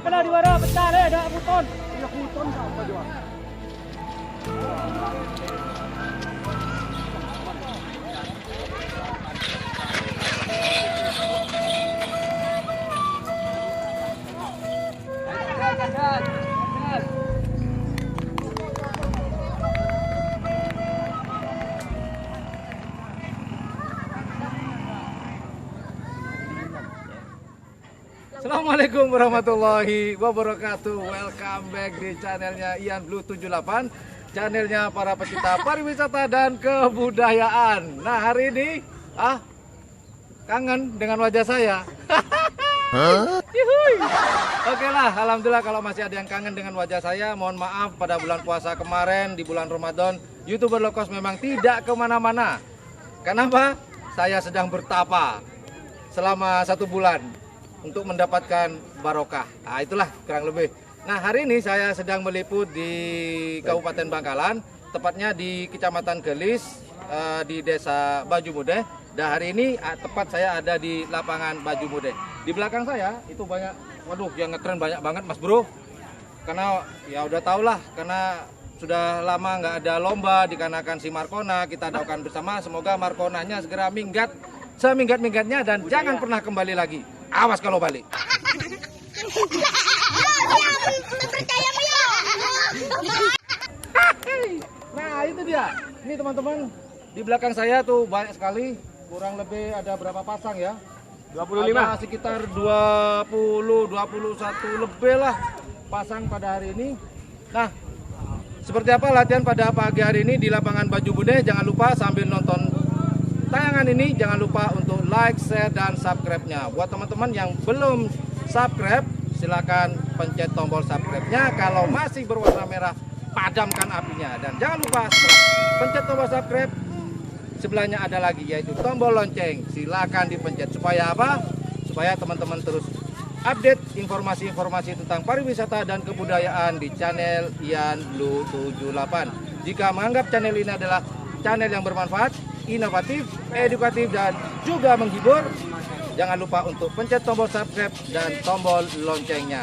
kena juara pecah deh, dah puton. Ya puton apa juara? Assalamualaikum warahmatullahi wabarakatuh. Welcome back di channelnya Ian Blue 78, channelnya para pecinta pariwisata dan kebudayaan. Nah, hari ini kangen dengan wajah saya. Oke lah, alhamdulillah kalau masih ada yang kangen dengan wajah saya. Mohon maaf, pada bulan puasa kemarin, di bulan Ramadan, YouTuber low cost memang tidak kemana-mana. Kenapa? Saya sedang bertapa selama 1 bulan untuk mendapatkan barokah. Nah, itulah kurang lebih. Nah, hari ini saya sedang meliput di Kabupaten Bangkalan, tepatnya di Kecamatan Gelis, di Desa Baju Mudeh. Dan hari ini tepat saya ada di lapangan Baju Mudeh. Di belakang saya itu banyak, waduh, yang ngetren banyak banget, Mas Bro. Karena ya udah tau lah, karena sudah lama nggak ada lomba dikarenakan si Markona. Kita doakan bersama, semoga Markonanya segera minggat seminggat-minggatnya dan jangan pernah kembali lagi. Awas kalau balik. Nah, itu dia. Ini teman-teman, di belakang saya tuh banyak sekali. Kurang lebih ada berapa pasang ya? 25. Ada sekitar 20-21 lebih lah pasang pada hari ini. Nah, seperti apa latihan pada pagi hari ini di lapangan Baju Mudeh? Jangan lupa sambil nonton tayangan ini, jangan lupa untuk like, share, dan subscribe-nya. Buat teman-teman yang belum subscribe, silakan pencet tombol subscribe-nya. Kalau masih berwarna merah, padamkan apinya. Dan jangan lupa setelah pencet tombol subscribe, sebelahnya ada lagi yaitu tombol lonceng. Silakan dipencet supaya apa? Supaya teman-teman terus update informasi-informasi tentang pariwisata dan kebudayaan di channel Ian Blue 78. Jika menganggap channel ini adalah channel yang bermanfaat, inovatif, edukatif, dan juga menghibur, jangan lupa untuk pencet tombol subscribe dan tombol loncengnya.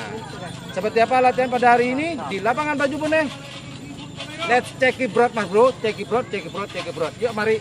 Seperti apa latihan pada hari ini di lapangan Baju Mudeh? Let's check it bro, Mas Bro. Check it bro, check it bro, check it bro. Yuk mari.